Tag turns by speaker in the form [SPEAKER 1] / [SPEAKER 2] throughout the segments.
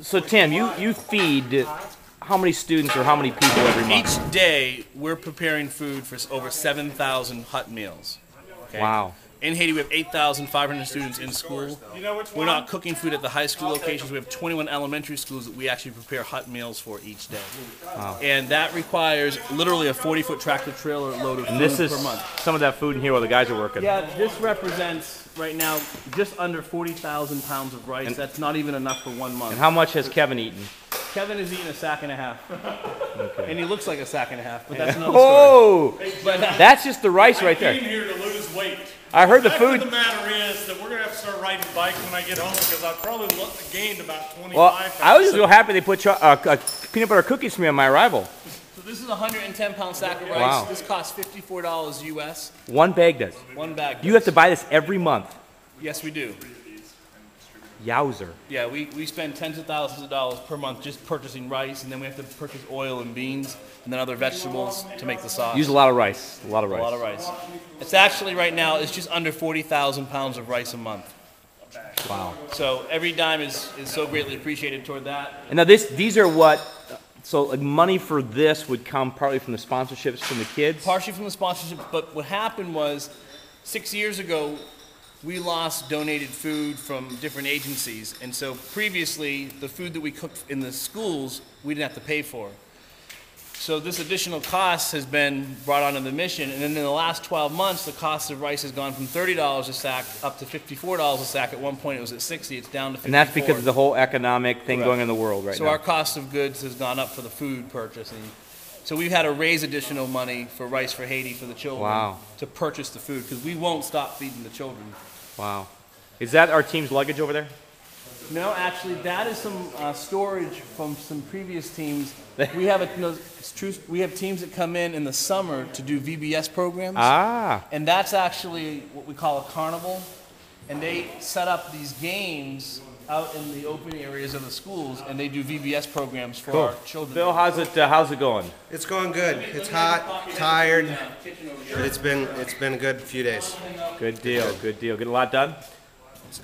[SPEAKER 1] So Tim, you feed how many students or how many people every month?
[SPEAKER 2] Each day, we're preparing food for over 7,000 hut meals. Okay?
[SPEAKER 1] Wow.
[SPEAKER 2] In Haiti, we have 8,500 students in school. We're not cooking food at the high school locations. We have 21 elementary schools that we actually prepare hut meals for each day.
[SPEAKER 1] Wow.
[SPEAKER 2] And that requires literally a 40-foot tractor trailer load of food per month.
[SPEAKER 1] Some of that food in here while the guys are working.
[SPEAKER 2] Yeah, this represents right now just under 40,000 pounds of rice. That's not even enough for 1 month.
[SPEAKER 1] And how much has Kevin eaten?
[SPEAKER 2] Kevin has eaten a sack and a half.
[SPEAKER 1] Okay.
[SPEAKER 2] And he looks like a sack and a half, but that's another
[SPEAKER 1] story.
[SPEAKER 2] Hey, but,
[SPEAKER 1] that's just the rice right there.
[SPEAKER 3] I came here to lose weight.
[SPEAKER 1] I heard the
[SPEAKER 3] food.
[SPEAKER 1] food.
[SPEAKER 3] The matter is that we're going to have to start riding bike when I get home because I've probably gained about 25
[SPEAKER 1] Well,
[SPEAKER 3] pounds.
[SPEAKER 1] I was so happy they put peanut butter cookies for me on my arrival.
[SPEAKER 2] So this is a 110-pound sack of rice.
[SPEAKER 1] Wow.
[SPEAKER 2] This costs $54 US.
[SPEAKER 1] One bag does.
[SPEAKER 2] One bag does.
[SPEAKER 1] You have to buy this every month.
[SPEAKER 2] Yes, we do.
[SPEAKER 1] Yowzer.
[SPEAKER 2] Yeah, we spend tens of thousands of dollars per month just purchasing rice, and then we have to purchase oil and beans, and then other vegetables to make the sauce.
[SPEAKER 1] Use a lot of rice. A lot of rice.
[SPEAKER 2] A lot of rice. It's actually, right now, it's just under 40,000 pounds of rice a month.
[SPEAKER 1] Wow.
[SPEAKER 2] So every dime is so greatly appreciated toward that.
[SPEAKER 1] And now these are what, so like money for this would come partly from the sponsorships from the kids?
[SPEAKER 2] Partially from the sponsorships, but what happened was 6 years ago, we lost donated food from different agencies, and so previously the food that we cooked in the schools we didn't have to pay for. So this additional cost has been brought onto the mission, and then in the last 12 months the cost of rice has gone from $30 a sack up to $54 a sack. At one point it was at $60, it's down to $54.
[SPEAKER 1] And that's because of the whole economic thing going on in the world right now.
[SPEAKER 2] So our cost of goods has gone up for the food purchasing. So we've had to raise additional money for Rice for Haiti for the children to purchase the food, because we won't stop feeding the children.
[SPEAKER 1] Wow. Is that our team's luggage over there?
[SPEAKER 2] No, actually, that is some storage from some previous teams. We have we have teams that come in the summer to do VBS programs. And that's actually what we call a carnival. And they set up these games out in the open areas of the schools, and they do VBS programs for our children.
[SPEAKER 1] Bill, how's it going?
[SPEAKER 4] It's going good. It's hot, tired, but it's been a good few days.
[SPEAKER 1] Good deal, good deal. Get a lot done?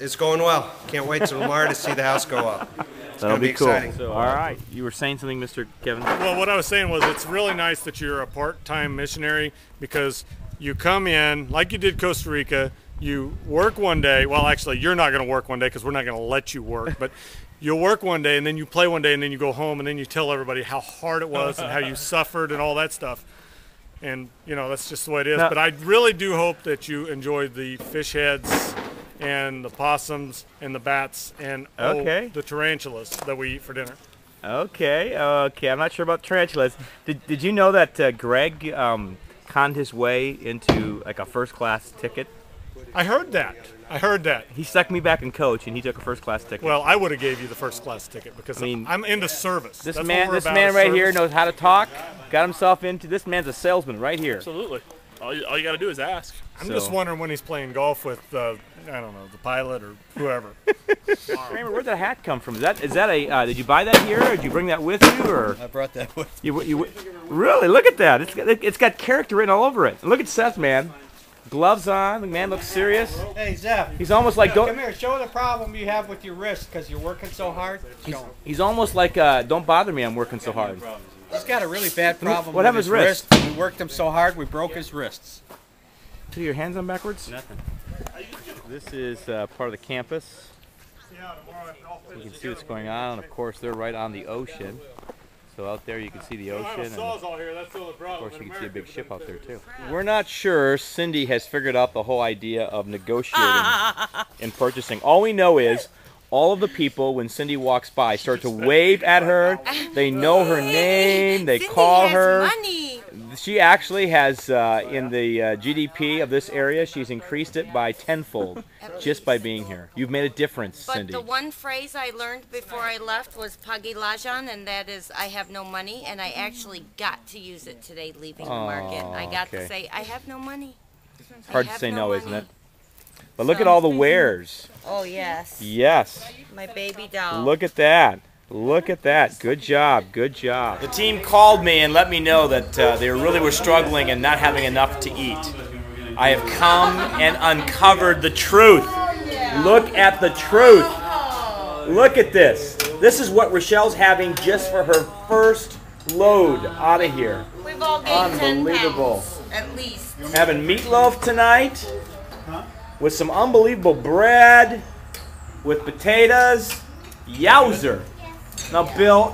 [SPEAKER 4] It's going well. Can't wait till tomorrow to see the house go up. It's
[SPEAKER 1] That'll be cool.
[SPEAKER 4] exciting.
[SPEAKER 1] So, all right. You were saying something, Mr. Kevin?
[SPEAKER 3] Well, what I was saying was it's really nice that you're a part-time missionary, because you come in, like you did Costa Rica, you work one day. Well, actually, you're not going to work one day because we're not going to let you work. But you'll work one day, and then you play one day, and then you go home, and then you tell everybody how hard it was and how you suffered and all that stuff. And, you know, that's just the way it is. But I really do hope that you enjoyed the fish heads and the possums and the bats and the tarantulas that we eat for dinner.
[SPEAKER 1] Okay. I'm not sure about tarantulas. Did you know that Greg conned his way into like a first-class ticket?
[SPEAKER 3] I heard that.
[SPEAKER 1] He stuck me back in coach, and he took a first-class ticket.
[SPEAKER 3] Well, I would have gave you the first-class ticket because I'm into service.
[SPEAKER 1] This man right here knows how to talk. Got himself into. This man's a salesman right here.
[SPEAKER 5] Absolutely. All you got to do is ask.
[SPEAKER 3] I'm just wondering when he's playing golf with, I don't know, the pilot or whoever.
[SPEAKER 1] Kramer, where'd that hat come from? Is that a? Did you buy that here, or did you bring that with you, or?
[SPEAKER 2] I brought that with.
[SPEAKER 1] You really? Look at that. It's got character written all over it. Look at Seth, man. Gloves on. The man looks serious.
[SPEAKER 6] Hey, Zeph.
[SPEAKER 1] He's almost like
[SPEAKER 6] come here. Show the problem you have with your wrist because you're working so hard.
[SPEAKER 1] He's almost like don't bother me. I'm working so hard.
[SPEAKER 6] He's got a really bad problem
[SPEAKER 1] with his wrist.
[SPEAKER 6] We worked him so hard we broke his wrists.
[SPEAKER 1] Put your hands on backwards?
[SPEAKER 5] Nothing.
[SPEAKER 1] This is part of the campus. You can see what's going on. Of course, they're right on the ocean. So out there you can see the ocean. And of course, you can see a big ship out there too. We're not sure Cindy has figured out the whole idea of negotiating and purchasing. All we know is all of the people, when Cindy walks by, start to wave at her. They know her name. They call her.
[SPEAKER 7] Money.
[SPEAKER 1] She actually has, in the GDP of this area, she's increased it by tenfold just by being here. You've made a difference, Cindy.
[SPEAKER 7] But the one phrase I learned before I left was pagilajan, and that is, I have no money, and I actually got to use it today leaving the market. I got to say, I have no money.
[SPEAKER 1] It's hard to say no, isn't it? But look at all the wares.
[SPEAKER 7] Oh, yes.
[SPEAKER 1] Yes.
[SPEAKER 7] My baby doll.
[SPEAKER 1] Look at that. Look at that. Good job. Good job. The team called me and let me know that they really were struggling and not having enough to eat. I have come and uncovered the truth. Look at the truth. Look at this.
[SPEAKER 8] This is what Rochelle's having just for her first load out of here.
[SPEAKER 7] We've all gained 10
[SPEAKER 8] Unbelievable.
[SPEAKER 7] pounds, at least.
[SPEAKER 8] Having meatloaf tonight with some unbelievable bread with potatoes. Yowzer. Now, Bill,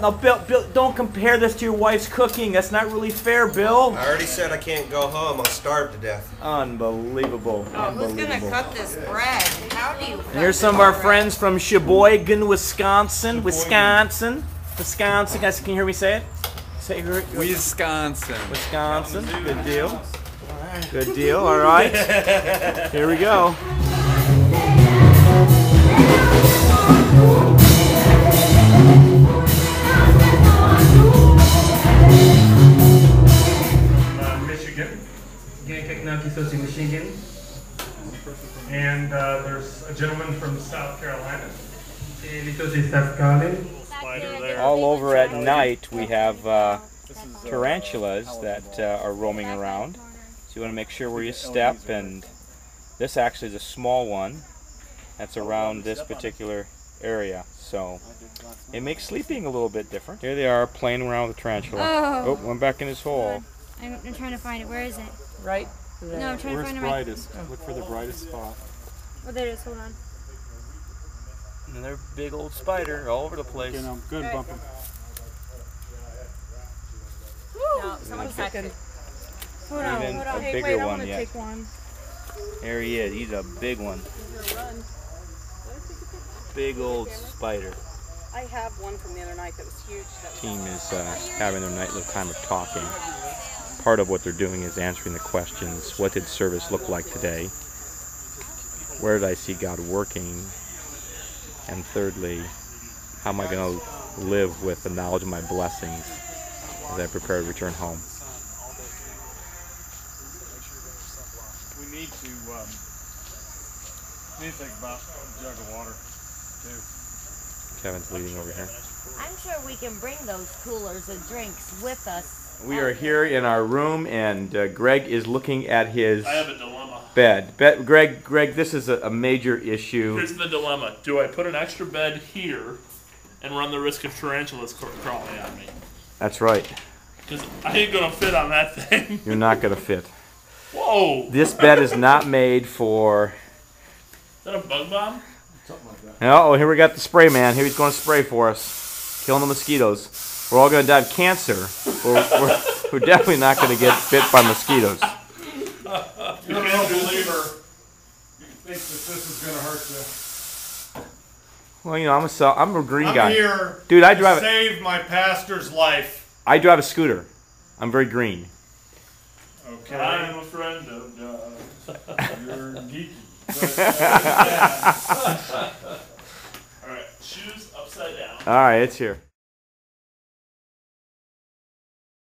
[SPEAKER 8] don't compare this to your wife's cooking. That's not really fair, Bill.
[SPEAKER 4] I already said I can't go home. I'll starve to death.
[SPEAKER 8] Unbelievable.
[SPEAKER 7] Oh, who's gonna cut this bread? How do you cut
[SPEAKER 8] And here's some of our friends from Sheboygan, Wisconsin. Wisconsin. Guys, can you hear me say it? Say it.
[SPEAKER 9] Wisconsin.
[SPEAKER 8] Wisconsin. Good deal. Good deal. All right. Here we go.
[SPEAKER 3] Michigan. Michigan. And there's a gentleman from South Carolina.
[SPEAKER 1] All over at night we have tarantulas that are roaming around. So you want to make sure where you step, and this actually is a small one that's around this particular area. So it makes sleeping a little bit different. Here they are playing around with the tarantula.
[SPEAKER 10] Oh,
[SPEAKER 1] went back in his hole.
[SPEAKER 10] I'm trying to find it. Where is it?
[SPEAKER 6] Right.
[SPEAKER 10] No, I'm trying to find it.
[SPEAKER 3] Brightest? Look for the brightest spot.
[SPEAKER 10] Oh, there it is. Hold on.
[SPEAKER 1] And they're big old spider all over the place.
[SPEAKER 3] Good bumping.
[SPEAKER 7] No, someone's second.
[SPEAKER 10] Hold on.
[SPEAKER 1] Even
[SPEAKER 10] Hold on.
[SPEAKER 1] a
[SPEAKER 10] Hey,
[SPEAKER 1] bigger
[SPEAKER 10] wait, I
[SPEAKER 1] one
[SPEAKER 10] want to
[SPEAKER 1] yet.
[SPEAKER 10] take one.
[SPEAKER 1] There he is. He's a big one. Big old spider.
[SPEAKER 11] I have one from the other night that was huge.
[SPEAKER 1] Team is having their nightly time of talking. Part of what they're doing is answering the questions. What did service look like today? Where did I see God working? And thirdly, how am I going to live with the knowledge of my blessings as I prepare to return home?
[SPEAKER 3] We need to think about a jug of water too.
[SPEAKER 1] Kevin's leading over here.
[SPEAKER 7] I'm sure we can bring those coolers of drinks with us.
[SPEAKER 8] We are here in our room, and Greg is looking at his
[SPEAKER 5] I have a dilemma.
[SPEAKER 8] bed. Greg, this is a major issue.
[SPEAKER 5] Here's the dilemma. Do I put an extra bed here and run the risk of tarantulas crawling at me?
[SPEAKER 8] That's right.
[SPEAKER 5] Because I ain't going to fit on that thing.
[SPEAKER 8] You're not going to fit.
[SPEAKER 5] Whoa!
[SPEAKER 8] This bed is not made for...
[SPEAKER 5] Is that a bug bomb?
[SPEAKER 8] Oh, here we got the spray man. Here he's going to spray for us. Killing the mosquitoes. We're all going to die of cancer. We're definitely not going to get bit by mosquitoes.
[SPEAKER 3] You're an unbeliever. You think that this is going to hurt you?
[SPEAKER 8] Well, you know, I'm a green guy.
[SPEAKER 3] I'm here
[SPEAKER 8] Dude, I
[SPEAKER 3] to
[SPEAKER 8] drive
[SPEAKER 3] save my pastor's life.
[SPEAKER 8] I drive a scooter. I'm very green.
[SPEAKER 3] Okay.
[SPEAKER 5] I'm a friend of God.
[SPEAKER 3] You're geeky.
[SPEAKER 5] Alright, shoes upside down.
[SPEAKER 8] All right, it's here.